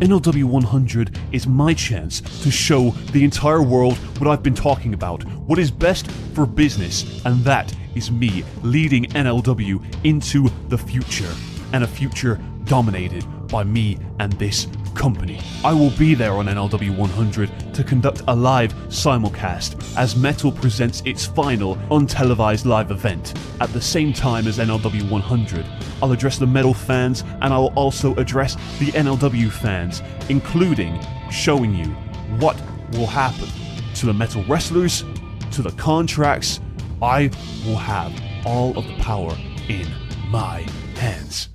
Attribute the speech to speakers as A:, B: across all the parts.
A: NLW 100 is my chance to show the entire world what I've been talking about, what is best for business, and that is me leading NLW into the future, and a future dominated by me and this company. I will be there on NLW 100 to conduct a live simulcast as Metal presents its final untelevised live event. At the same time as NLW 100, I'll address the Metal fans and I'll also address the NLW fans, including showing you what will happen to the Metal wrestlers, to the contracts. I will have all of the power in my hands.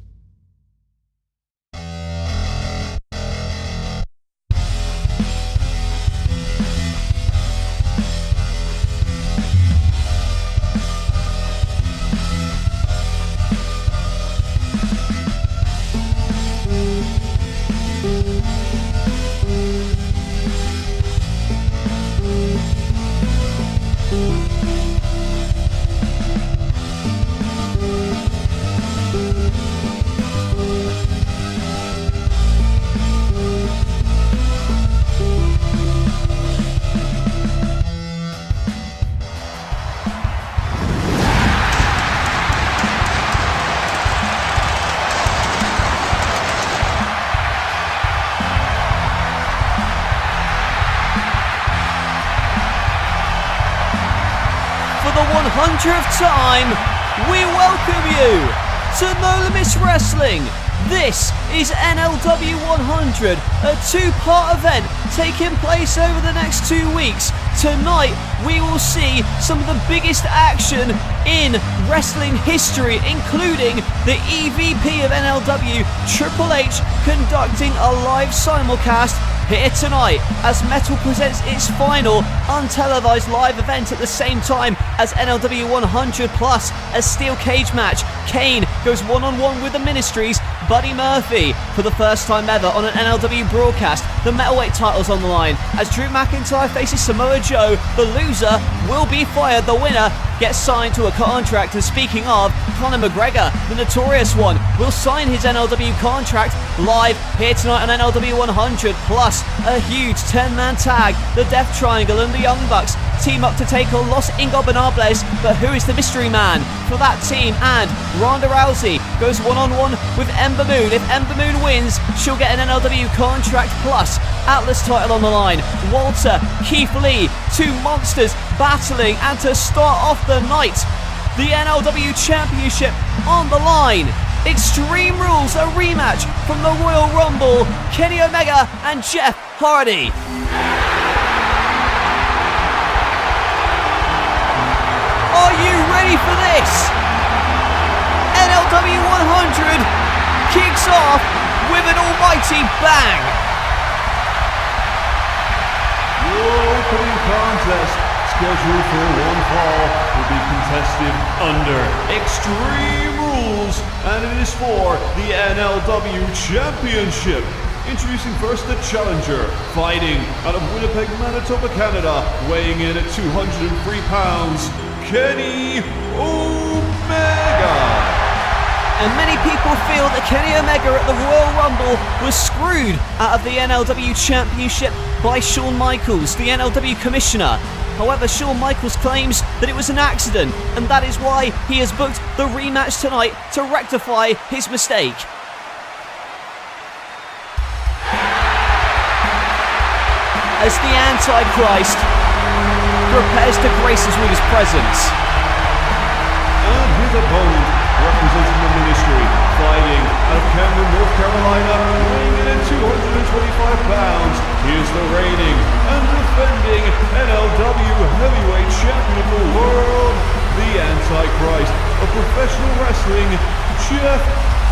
B: For the 100th time, we welcome you to No Limits Wrestling. This is NLW 100, a two-part event taking place over the next 2 weeks. Tonight, we will see some of the biggest action in wrestling history, including the EVP of NLW, Triple H, conducting a live simulcast here tonight as Metal presents its final untelevised live event at the same time as NLW 100 plus a steel cage match. Kane goes one-on-one with the Ministries, Buddy Murphy, for the first time ever on an NLW broadcast. The metalweight title's on the line as Drew McIntyre faces Samoa Joe. The loser will be fired. The winner gets signed to a contract. And speaking of, Conor McGregor, the notorious one, will sign his NLW contract live here tonight on NLW 100. Plus, a huge 10-man tag. The Death Triangle and the Young Bucks team up to take on Los Ingobernables. But who is the mystery man for that team? And Ronda Rousey goes one-on-one with Ember Moon. If Ember Moon wins, she'll get an NLW contract plus Atlas title on the line. Walter, Keith Lee, two monsters battling, and to start off the night, the NLW Championship on the line. Extreme Rules, a rematch from the Royal Rumble. Kenny Omega and Jeff Hardy. Are you ready for this? NLW 100 kicks off with an almighty bang.
A: Your opening contest, scheduled for one fall, will be contested under Extreme Rules, and it is for the NLW Championship. Introducing first the challenger, fighting out of Winnipeg, Manitoba, Canada, weighing in at 203 pounds, Kenny Omega.
B: And many people feel that Kenny Omega at the Royal Rumble was screwed out of the NLW Championship by Shawn Michaels, the NLW Commissioner. However, Shawn Michaels claims that it was an accident, and that is why he has booked the rematch tonight to rectify his mistake. As the Antichrist prepares to grace us with his presence.
A: And his opponent, representing the Ministry, fighting out of Kamren, North Carolina, weighing in at 225 pounds. He is the reigning and defending NLW Heavyweight Champion of the world, the Antichrist of professional wrestling, Jeff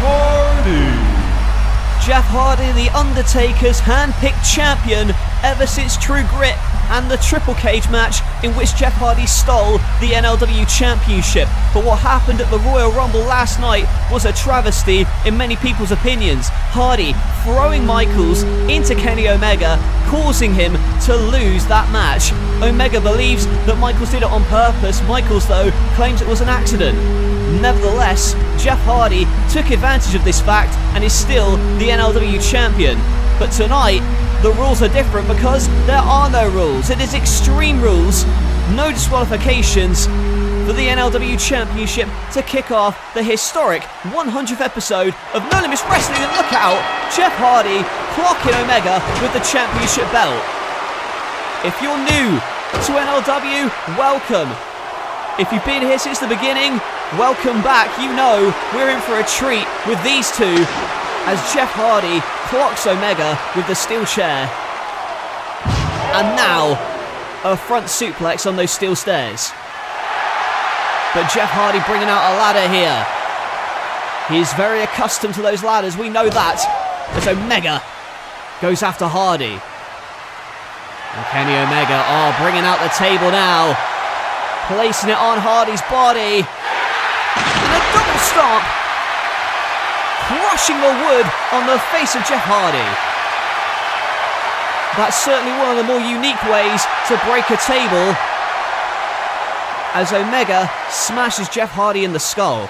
A: Hardy.
B: Jeff Hardy, the Undertaker's hand-picked champion ever since True Grit and the Triple Cage match in which Jeff Hardy stole the NLW Championship. But what happened at the Royal Rumble last night was a travesty in many people's opinions. Hardy throwing Michaels into Kenny Omega, causing him to lose that match. Omega believes that Michaels did it on purpose. Michaels, though, claims it was an accident. Nevertheless, Jeff Hardy took advantage of this fact and is still the NLW champion. But tonight, the rules are different because there are no rules. It is extreme rules, no disqualifications for the NLW Championship to kick off the historic 100th episode of No Limits Wrestling. And look out, Jeff Hardy clocking Omega with the championship belt. If you're new to NLW, welcome. If you've been here since the beginning, welcome back. You know we're in for a treat with these two as Jeff Hardy clocks Omega with the steel chair. And now, a front suplex on those steel stairs. But Jeff Hardy bringing out a ladder here. He's very accustomed to those ladders, we know that. As Omega goes after Hardy. And Kenny Omega, bringing out the table now. Placing it on Hardy's body. And a double stomp. Crushing the wood on the face of Jeff Hardy. That's certainly one of the more unique ways to break a table. As Omega smashes Jeff Hardy in the skull.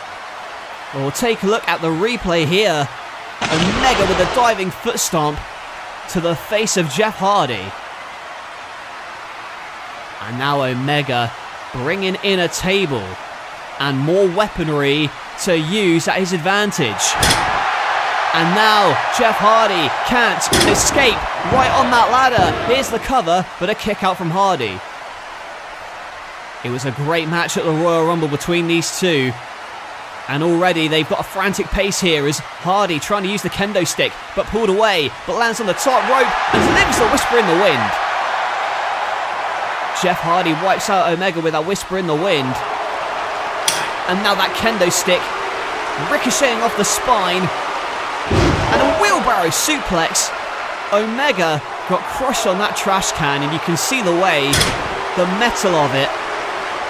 B: We'll take a look at the replay here. Omega with a diving foot stomp to the face of Jeff Hardy. And now Omega bringing in a table and more weaponry to use at his advantage. And now Jeff Hardy can't escape right on that ladder. Here's the cover, but a kick out from Hardy. It was a great match at the Royal Rumble between these two. And already they've got a frantic pace here as Hardy trying to use the kendo stick, but pulled away, but lands on the top rope and delivers a whisper in the wind. Jeff Hardy wipes out Omega with that whisper in the wind. And now that kendo stick ricocheting off the spine. And a wheelbarrow suplex. Omega got crushed on that trash can, and you can see the way the metal of it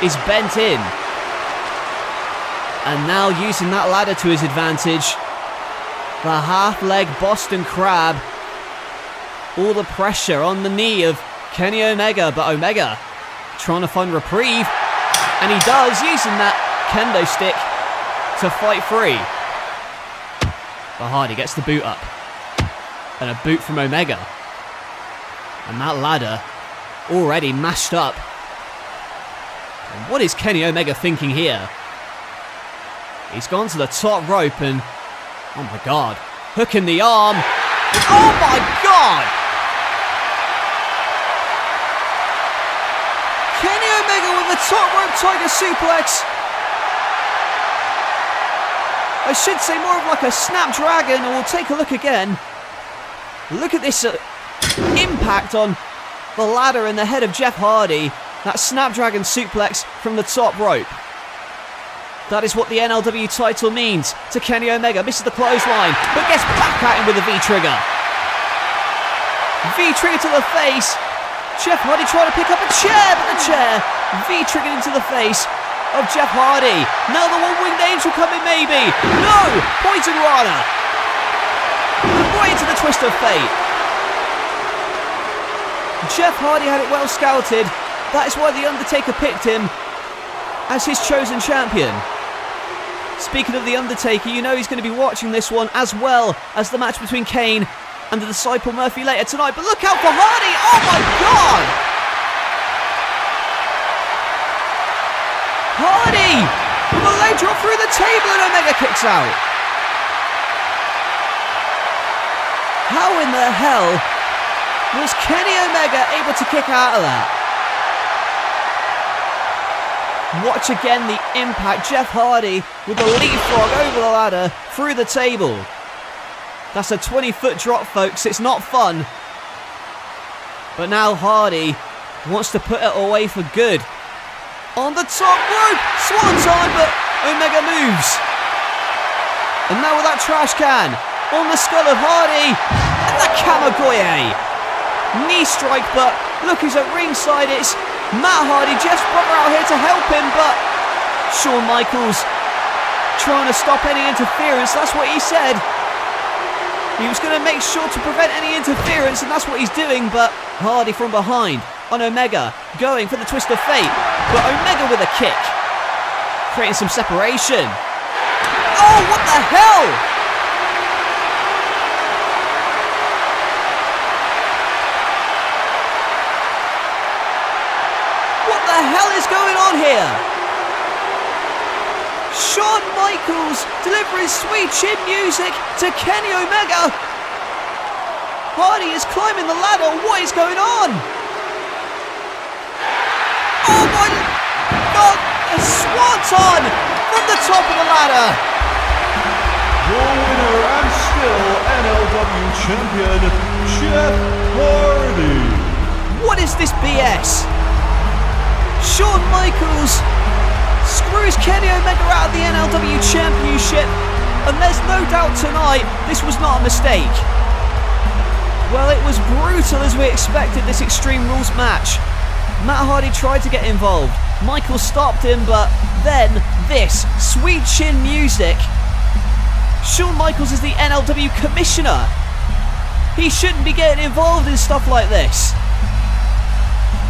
B: is bent in. And now using that ladder to his advantage. The half-leg Boston Crab. All the pressure on the knee of Kenny Omega, but Omega trying to find reprieve. And he does, using that kendo stick to fight free. But Hardy gets the boot up. And a boot from Omega. And that ladder already mashed up. And what is Kenny Omega thinking here? He's gone to the top rope and, oh my god, hook in the arm. Oh my god! Kenny Omega with a top rope tiger suplex. I should say more of like a snapdragon, and we'll take a look again. Look at this impact on the ladder and the head of Jeff Hardy. That snapdragon suplex from the top rope. That is what the NLW title means to Kenny Omega. Misses the clothesline, but gets back at him with a V-trigger. V-trigger to the face. Jeff Hardy trying to pick up a chair, but the chair V-triggered into the face of Jeff Hardy. Now the one-winged angel coming maybe. No! Poison Rana. Right into the twist of fate. Jeff Hardy had it well scouted. That is why The Undertaker picked him as his chosen champion. Speaking of The Undertaker, you know he's going to be watching this one as well as the match between Kane and the Disciple Murphy later tonight. But look out for Hardy! Oh my god! Hardy! With a leg drop through the table and Omega kicks out. How in the hell was Kenny Omega able to kick out of that? Watch again the impact. Jeff Hardy with a leapfrog over the ladder through the table. That's a 20-foot drop, folks. It's not fun. But now Hardy wants to put it away for good. On the top rope. Swanton, but Omega moves. And now with that trash can on the skull of Hardy. And the Kamagoye. Knee strike, but look who's at ringside. It's Matt Hardy, Jeff's brother, out here to help him, but Shawn Michaels trying to stop any interference. That's what he said. He was going to make sure to prevent any interference, and that's what he's doing. But Hardy from behind on Omega, going for the twist of fate. But Omega with a kick, creating some separation. Oh, what the hell? the hell is going on here? Shawn Michaels delivering sweet chin music to Kenny Omega. Hardy is climbing the ladder. What is going on? Oh my God! A swanton from the top of the ladder.
A: Your winner and still NLW champion, Jeff Hardy.
B: What is this BS? Shawn Michaels screws Kenny Omega out of the NLW Championship, and there's no doubt tonight this was not a mistake. Well, it was brutal as we expected this Extreme Rules match. Matt Hardy tried to get involved. Michaels stopped him, but then this sweet chin music. Shawn Michaels is the NLW commissioner. He shouldn't be getting involved in stuff like this.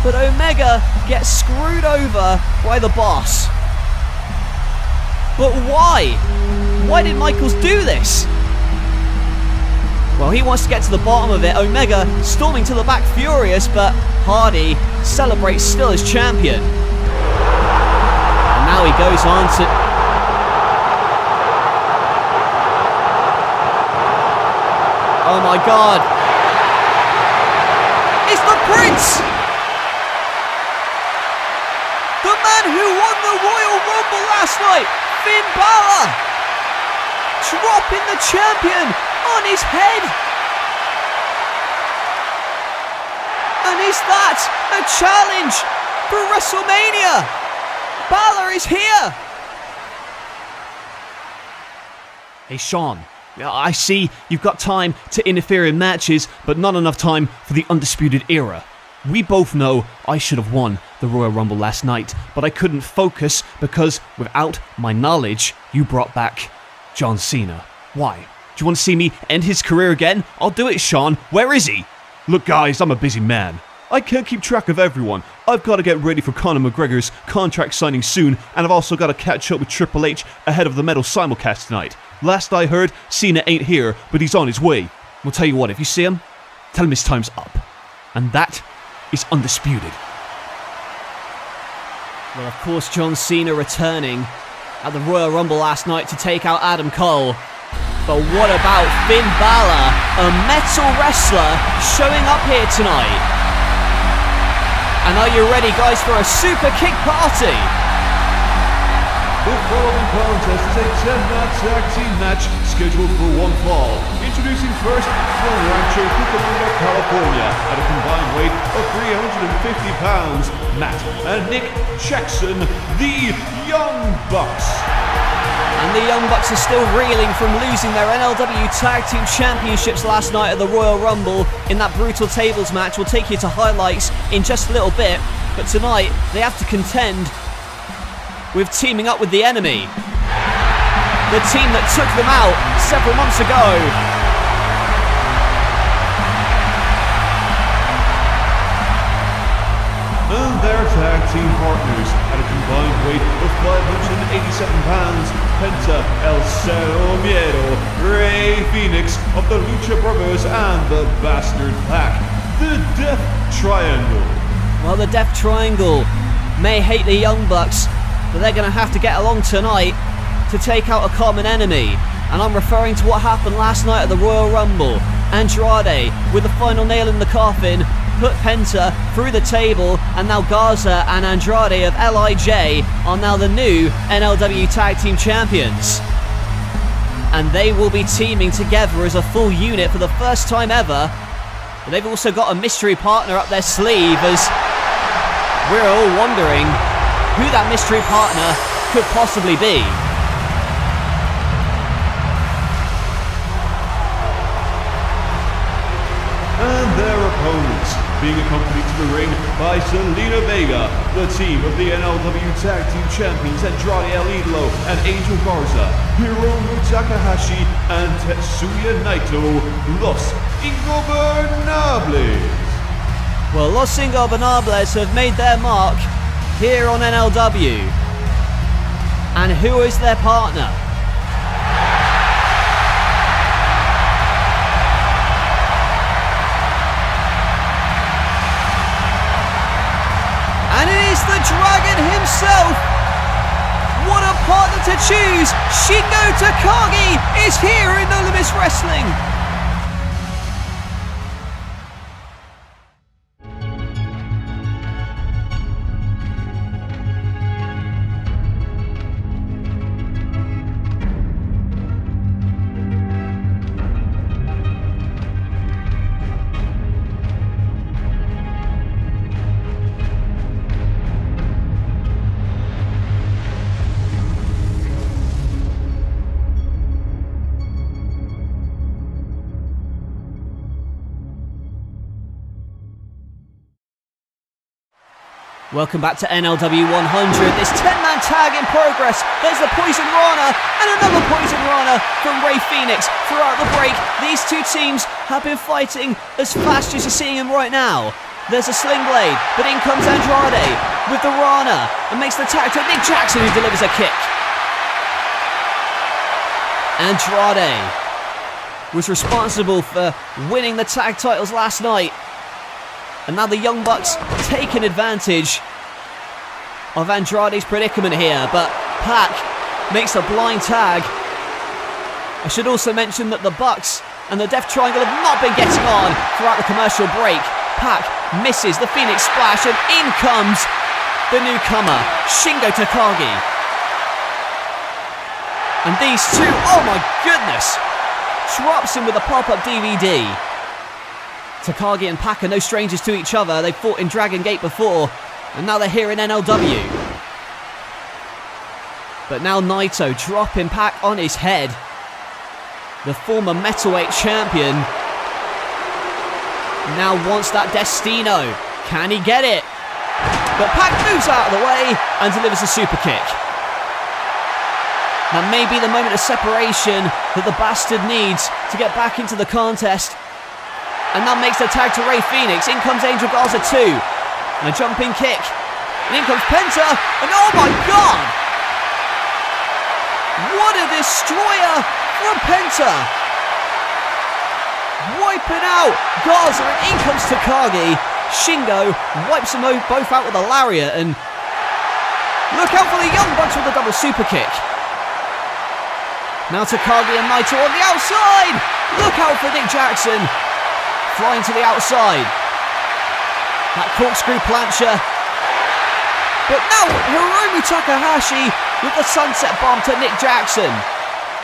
B: But Omega gets screwed over by the boss. But why? Why did Michaels do this? Well, he wants to get to the bottom of it. Omega storming to the back furious, but Hardy celebrates still as champion. And now he goes on to... Oh my God! It's the Prince! The man who won the Royal Rumble last night, Finn Balor! Dropping the champion on his head! And is that a challenge for WrestleMania? Balor is here! Hey Sean, I see you've got time to interfere in matches, but not enough time for the Undisputed Era. We both know I should have won the Royal Rumble last night, but I couldn't focus because, without my knowledge, you brought back John Cena. Why? Do you want to see me end his career again? I'll do it, Sean. Where is he? Look, guys, I'm a busy man. I can't keep track of everyone. I've got to get ready for Conor McGregor's contract signing soon, and I've also got to catch up with Triple H ahead of the Metal simulcast tonight. Last I heard, Cena ain't here, but he's on his way. We'll tell you what, if you see him, tell him his time's up. And that is undisputed. Well, of course, John Cena returning at the Royal Rumble last night to take out Adam Cole. But what about Finn Balor, a metal wrestler, showing up here tonight? And are you ready, guys, for a super kick party?
A: The following contest is a 10-man tag team match scheduled for one fall. Introducing first, from Rancho Cucamonga, California, at a combined weight of 350 pounds, Matt and Nick Jackson, the Young Bucks.
B: And the Young Bucks are still reeling from losing their NLW Tag Team Championships last night at the Royal Rumble in that brutal tables match. We'll take you to highlights in just a little bit, but tonight they have to contend with teaming up with the Enemy, the team that took them out several months ago.
A: And their tag team partners at a combined weight of 587 pounds, Penta, Helscel, Ray Phoenix of the Lucha Brothers and the Bastard Pack, the Death Triangle.
B: Well, the Death Triangle may hate the Young Bucks, but they're going to have to get along tonight to take out a common enemy. And I'm referring to what happened last night at the Royal Rumble. Andrade, with the final nail in the coffin, put Penta through the table, and now Garza and Andrade of LIJ are now the new NLW Tag Team Champions. And they will be teaming together as a full unit for the first time ever. But they've also got a mystery partner up their sleeve, as we're all wondering who that mystery partner could possibly be.
A: And their opponents, being accompanied to the ring by Zelina Vega, the team of the NLW Tag Team Champions Andrade El Idolo and Angel Garza, Hiromu Takahashi and Tetsuya Naito, Los Ingobernables.
B: Well, Los Ingobernables have made their mark here on NLW. And who is their partner? And it is the Dragon himself. What a partner to choose. Shingo Takagi is here in No Limits Wrestling. Welcome back to NLW 100. This 10-man tag in progress. There's the Poison Rana and another Poison Rana from Rey Fénix. Throughout the break, these two teams have been fighting as fast as you're seeing them right now. There's a Sling Blade, but in comes Andrade with the Rana and makes the tag to Nick Jackson, who delivers a kick. Andrade was responsible for winning the tag titles last night. And now the Young Bucks taking advantage of Andrade's predicament here, but Pac makes a blind tag. I should also mention that the Bucks and the Death Triangle have not been getting on throughout the commercial break. Pac misses the Phoenix Splash and in comes the newcomer, Shingo Takagi. And these two, oh my goodness, drops him with a pop-up DVD. Takagi and Pac are no strangers to each other. They fought in Dragon Gate before, and now they're here in NLW. But now Naito dropping Pac on his head. The former metalweight champion now wants that Destino. Can he get it? But Pac moves out of the way and delivers a super kick. That may be the moment of separation that the bastard needs to get back into the contest. And that makes the tag to Rey Fénix. In comes Angel Garza 2. And a jumping kick. And in comes Penta. And oh my god! What a destroyer from Penta! Wiping out Garza, and in comes Takagi. Shingo wipes them both out with a lariat. And look out for the Young Bucks with a double super kick. Now Takagi and Naito on the outside. Look out for Nick Jackson. Flying to the outside. That corkscrew plancher. But now Hiromu Takahashi with the sunset bomb to Nick Jackson.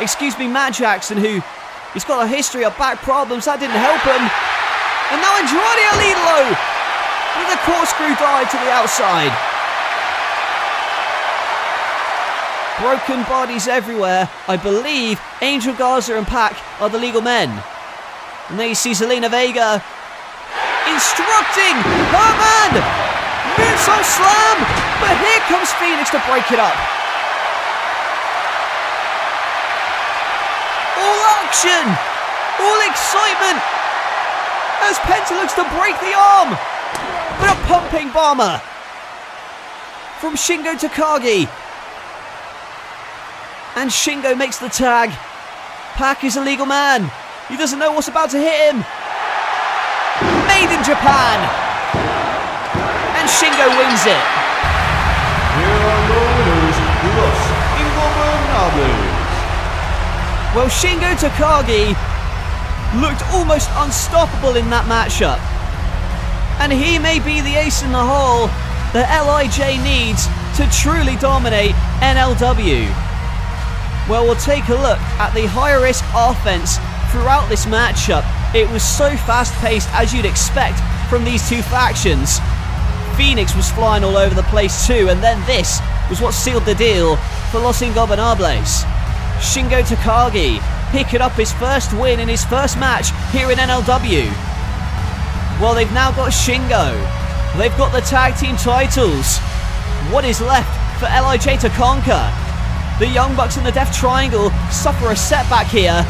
B: Excuse me, Matt Jackson, he's got a history of back problems. That didn't help him. And now Andrade El Idolo with a corkscrew dive to the outside. Broken bodies everywhere. I believe Angel Garza and Pac are the legal men. And there you see Zelina Vega instructing Thurman! Moonsault slam! But here comes Fénix to break it up. All action! All excitement! As Penta looks to break the arm! But a pumping bomber from Shingo Takagi. And Shingo makes the tag. Pac is a legal man. He doesn't know what's about to hit him. Made in Japan. And Shingo wins it.
A: Here are winners, los ingobernables.
B: Well, Shingo Takagi looked almost unstoppable in that matchup. And he may be the ace in the hole that LIJ needs to truly dominate NLW. Well, we'll take a look at the high-risk offense throughout this matchup. It was so fast-paced, as you'd expect from these two factions. Fénix was flying all over the place too, and then this was what sealed the deal for Los Ingobernables. Shingo Takagi picking up his first win in his first match here in NLW. Well, they've now got Shingo. They've got the tag team titles. What is left for LIJ to conquer? The Young Bucks and the Death Triangle suffer a setback here.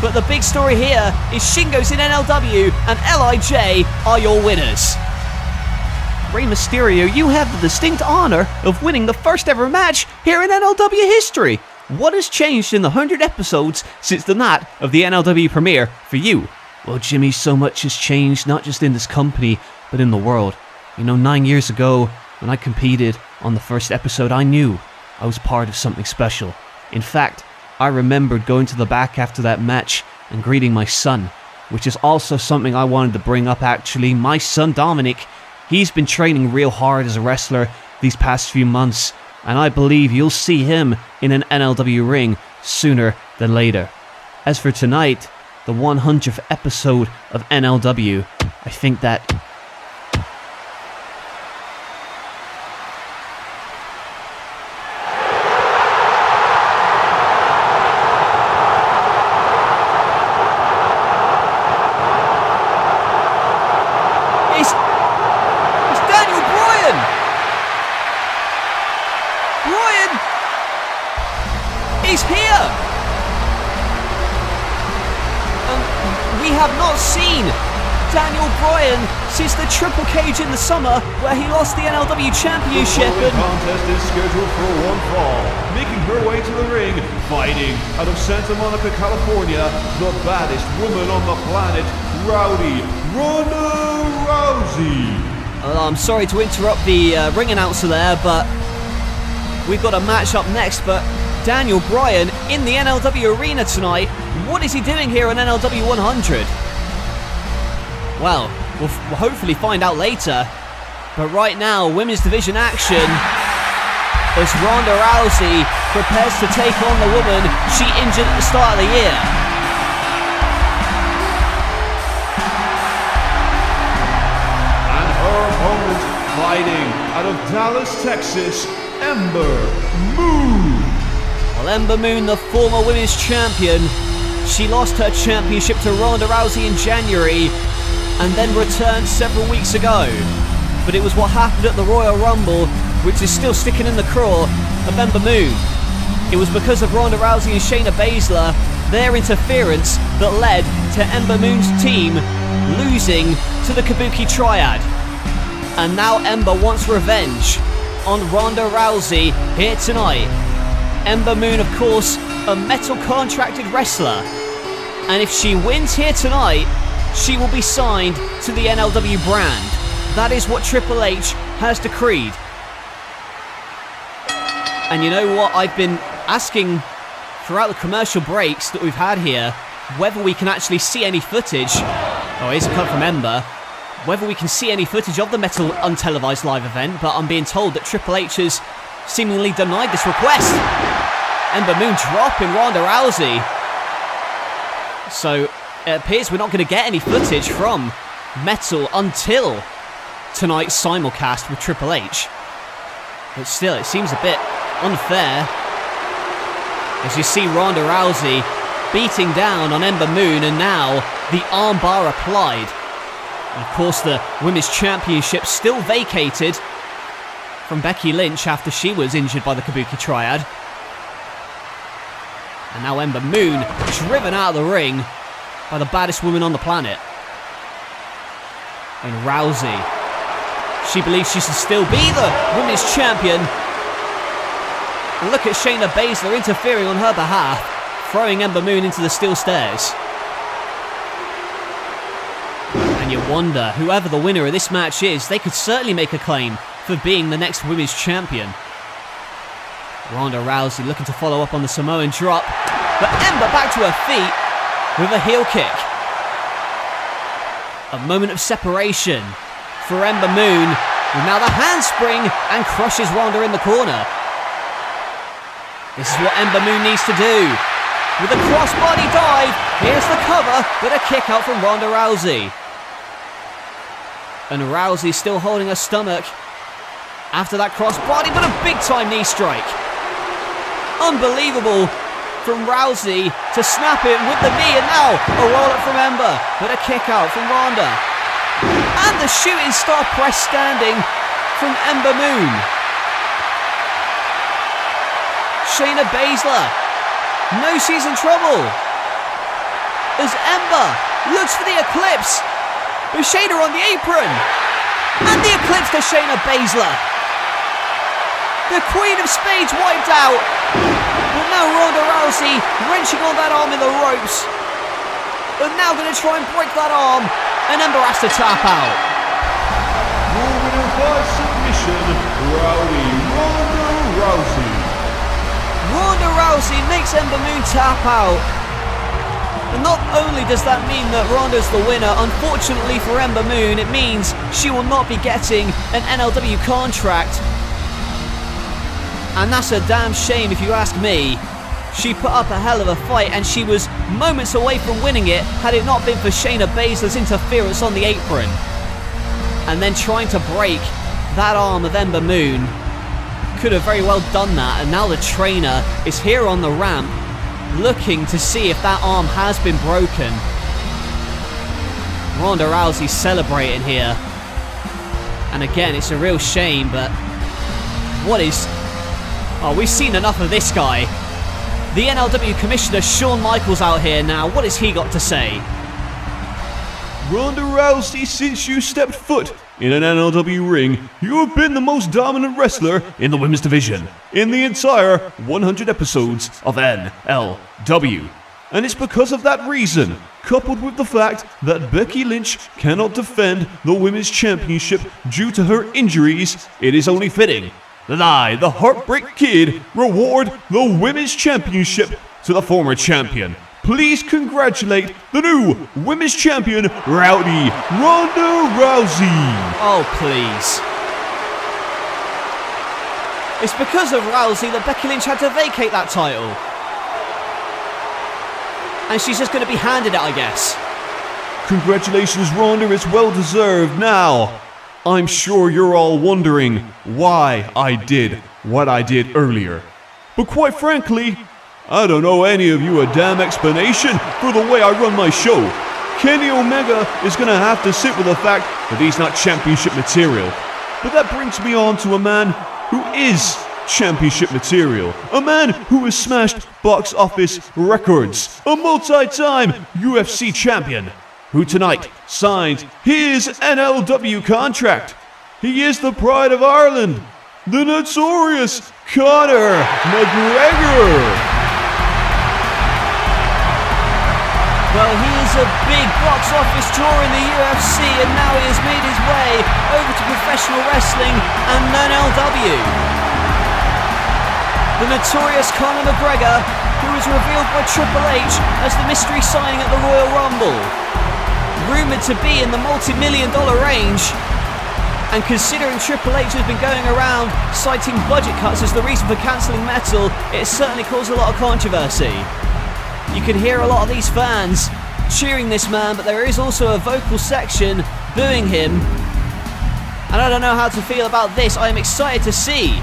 B: But the big story here is Shingo's in NLW and LIJ are your winners. Rey Mysterio, you have the distinct honor of winning the first ever match here in NLW history. What has changed in the 100 episodes since the night of the NLW premiere for you? Well, Jimmy, so much has changed, not just in this company, but in the world. You know, 9 years ago, When I competed on the first episode, I knew I was part of something special. In fact, I remembered going to the back after that match and greeting my son, which is also something I wanted to bring up actually. My son Dominic, he's been training real hard as a wrestler these past few months, and I believe you'll see him in an NLW ring sooner than later. As for tonight, the 100th episode of NLW, I think that
C: He's here! We have not seen Daniel Bryan since the Triple Cage in the summer where he lost the NLW Championship.
A: The contest is scheduled for one fall. Making her way to the ring, fighting out of Santa Monica, California, the baddest woman on the planet, Rowdy Ronda Rousey.
B: I'm sorry to interrupt the ring announcer there, but we've got a match up next, but Daniel Bryan in the NLW arena tonight. What is he doing here on NLW 100? Well, we'll hopefully find out later. But right now, women's division action as Ronda Rousey prepares to take on the woman she injured at the start of the year.
A: And her opponent, fighting out of Dallas, Texas, Ember Moon.
B: Well, Ember Moon, the former women's champion, she lost her championship to Ronda Rousey in January and then returned several weeks ago. But it was what happened at the Royal Rumble, which is still sticking in the craw of Ember Moon. It was because of Ronda Rousey and Shayna Baszler, their interference, that led to Ember Moon's team losing to the Kabuki Triad. And now Ember wants revenge on Ronda Rousey here tonight. Ember Moon, of course, a metal contracted wrestler, and if she wins here tonight, she will be signed to the NLW brand. That is what Triple H has decreed. And you know what, I've been asking throughout the commercial breaks that we've had here whether we can actually see any footage. Oh, here's a cut from Ember. Whether we can see any footage of the metal untelevised live event, but I'm being told that Triple H has seemingly denied this request. Ember Moon dropping Ronda Rousey. So it appears we're not going to get any footage from Metal until tonight's simulcast with Triple H. But still, it seems a bit unfair as you see Ronda Rousey beating down on Ember Moon, and now the armbar applied. And of course, the Women's Championship still vacated from Becky Lynch after she was injured by the Kabuki Triad. And now Ember Moon driven out of the ring by the baddest woman on the planet. And Rousey, she believes she should still be the Women's Champion. And look at Shayna Baszler interfering on her behalf, throwing Ember Moon into the steel stairs. And you wonder, whoever the winner of this match is, they could certainly make a claim for being the next Women's Champion. Ronda Rousey looking to follow up on the Samoan drop, but Ember back to her feet with a heel kick. A moment of separation for Ember Moon, with now the handspring, and crushes Ronda in the corner. This is what Ember Moon needs to do. With a crossbody dive, here's the cover, but a kick out from Ronda Rousey. And Rousey still holding her stomach after that crossbody, but a big time knee strike. Unbelievable from Rousey to snap it with the knee, and now a roll up from Ember, but a kick out from Ronda. And the shooting star press standing from Ember Moon. Shayna Baszler knows she's in trouble as Ember looks for the Eclipse with Shayna on the apron, and the Eclipse to Shayna Baszler. The Queen of Spades wiped out, but now Ronda Rousey wrenching on that arm in the ropes, and now going to try and break that arm, and Ember has to tap out.
A: Your winner by submission submission, Rowdy Ronda Rousey.
B: Ronda Rousey makes Ember Moon tap out. And not only does that mean that Ronda's the winner, unfortunately for Ember Moon, it means she will not be getting an NLW contract. And that's a damn shame if you ask me. She put up a hell of a fight and she was moments away from winning it had it not been for Shayna Baszler's interference on the apron. And then trying to break that arm of Ember Moon. Could have very well done that, and now the trainer is here on the ramp looking to see if that arm has been broken. Ronda Rousey celebrating here. And again, it's a real shame, but what is... Oh, we've seen enough of this guy. The NLW Commissioner Shawn Michaels out here now. What has he got to say?
A: Ronda Rousey, since you stepped foot in an NLW ring, you have been the most dominant wrestler in the women's division in the entire 100 episodes of NLW. And it's because of that reason, coupled with the fact that Becky Lynch cannot defend the women's championship due to her injuries, it is only fitting that I, the Heartbreak Kid, reward the women's championship to the former champion. Please congratulate the new women's champion, Rowdy Ronda Rousey.
B: Oh, please. It's because of Rousey that Becky Lynch had to vacate that title. And she's just going to be handed it, I guess.
A: Congratulations, Ronda, it's well deserved. Now, I'm sure you're all wondering why I did what I did earlier. But quite frankly, I don't owe any of you a damn explanation for the way I run my show. Kenny Omega is going to have to sit with the fact that he's not championship material. But that brings me on to a man who is championship material. A man who has smashed box office records. A multi-time UFC champion who tonight signs his NLW contract. He is the pride of Ireland, the notorious Conor McGregor.
B: Well, he is a big box office draw in the UFC, and now he has made his way over to professional wrestling and NLW. The notorious Conor McGregor, who was revealed by Triple H as the mystery signing at the Royal Rumble. Rumoured to be in the multi-million-dollar range. And considering Triple H has been going around citing budget cuts as the reason for cancelling Metal, it certainly caused a lot of controversy. You can hear a lot of these fans cheering this man, but there is also a vocal section booing him. And I don't know how to feel about this. I am excited to see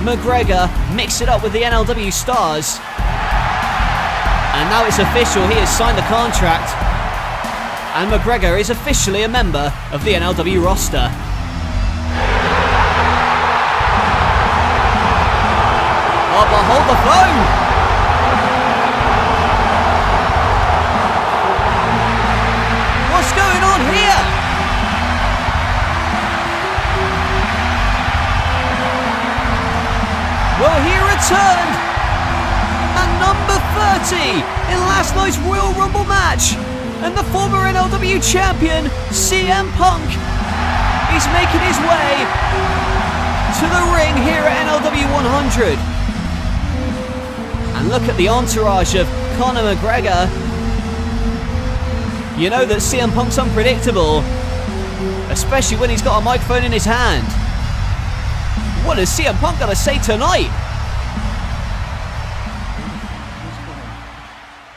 B: McGregor mix it up with the NLW stars. And now it's official, he has signed the contract. And McGregor is officially a member of the NLW roster. Oh, but hold the phone! What's going on here? Well, he returned at number 30 in last night's Royal Rumble match. And the former NLW champion, CM Punk, is making his way to the ring here at NLW 100. And look at the entourage of Conor McGregor. You know that CM Punk's unpredictable, especially when he's got a microphone in his hand. What has CM Punk got to say tonight?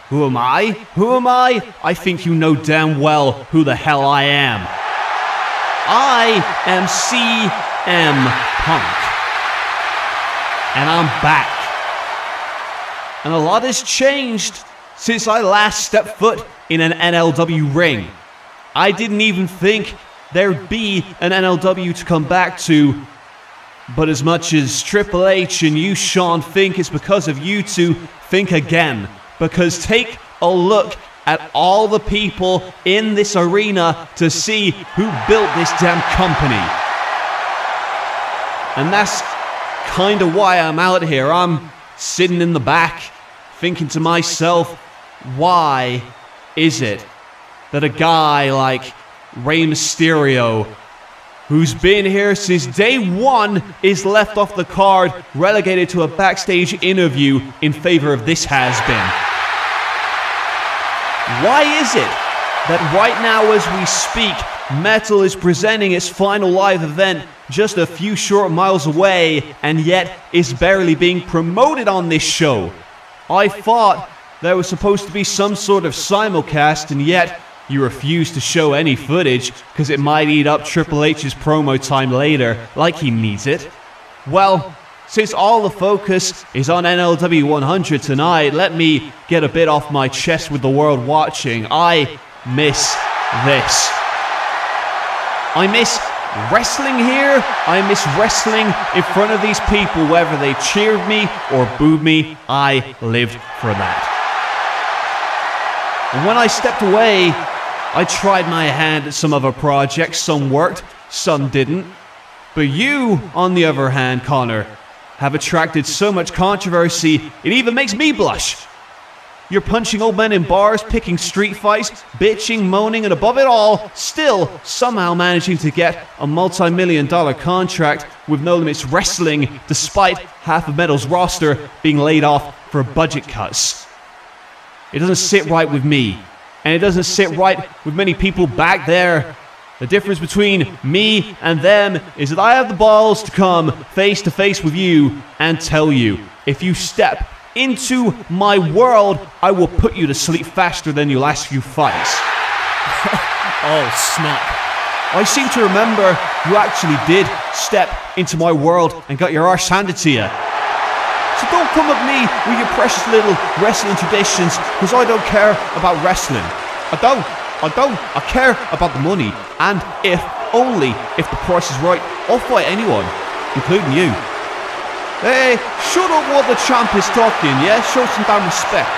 A: Who am I? Who am I? I think you know damn well who the hell I am. I am CM Punk. And I'm back. And a lot has changed since I last stepped foot in an NLW ring. I didn't even think there'd be an NLW to come back to. But as much as Triple H and you, Sean, think it's because of you two, think again. Because take a look at all the people in this arena to see who built this damn company. And that's kind of why I'm out here. I'm sitting in the back thinking to myself, why is it that a guy like Rey Mysterio
B: who's been here since day one, is left off the card, relegated to a backstage interview in favor of this has-been. Why is it that right now as we speak, Metal is presenting its final live event just a few short miles away, and yet is barely being promoted on this show? I thought there was supposed to be some sort of simulcast, and yet you refuse to show any footage because it might eat up Triple H's promo time later, like he needs it. Well, since all the focus is on NLW 100 tonight, let me get a bit off my chest with the world watching. I miss this. I miss wrestling here. I miss wrestling in front of these people, whether they cheered me or booed me. I lived for that. And when I stepped away, I tried my hand at some other projects. Some worked, some didn't. But you, on the other hand, Connor, have attracted so much controversy, it even makes me blush. You're punching old men in bars, picking street fights, bitching, moaning, and above it all, still somehow managing to get a multi-million-dollar contract with No Limits Wrestling, despite half of Metal's roster being laid off for budget cuts. It doesn't sit right with me, and it doesn't sit right with many people back there. The difference between me and them is that I have the balls to come face to face with you and tell you, if you step into my world, I will put you to sleep faster than your last few fights.
C: Oh, snap.
B: I seem to remember you actually did step into my world and got your arse handed to you. So don't come at me with your precious little wrestling traditions, because I don't care about wrestling. I don't. I care about the money, and only if the price is right, I'll fight anyone, including you. Hey, shut up while the champ is talking, yeah? Show some damn respect.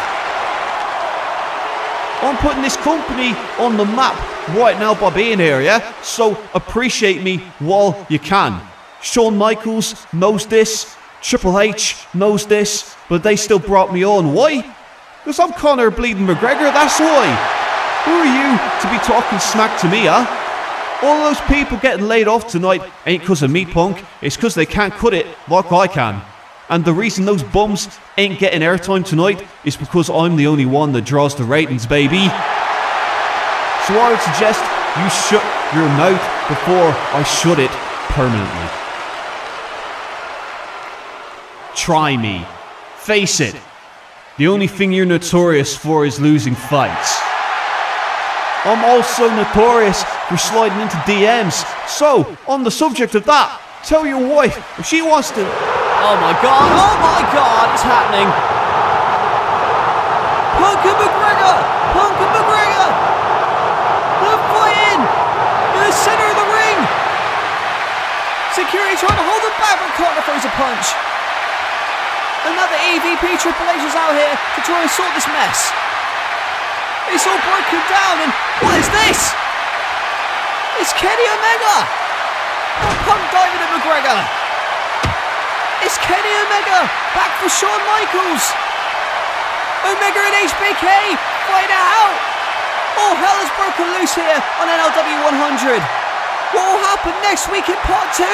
B: I'm putting this company on the map right now by being here, yeah? So appreciate me while you can. Shawn Michaels knows this, Triple H knows this, but they still brought me on. Why? Because I'm Conor Bleeding McGregor, that's why. Who are you to be talking smack to me, huh? All those people getting laid off tonight ain't because of me, punk. It's because they can't cut it like I can. And the reason those bums ain't getting airtime tonight is because I'm the only one that draws the ratings, baby. So I would suggest you shut your mouth before I shut it permanently. Try me. Face it. The only thing you're notorious for is losing fights. I'm also notorious for sliding into DMs. So, on the subject of that, tell your wife if she wants to...
C: Oh my god, it's happening. Punk and McGregor. They're fighting in the center of the ring. Security trying to hold them back, but Carter throws a punch. Another EVP Triple H is out here to try and sort this mess. It's all broken down, and what is this? It's Kenny Omega! The punk diving at McGregor! It's Kenny Omega, back for Shawn Michaels! Omega and HBK, fight it out! All hell has broken loose here on NLW 100! What will happen next week in part 2?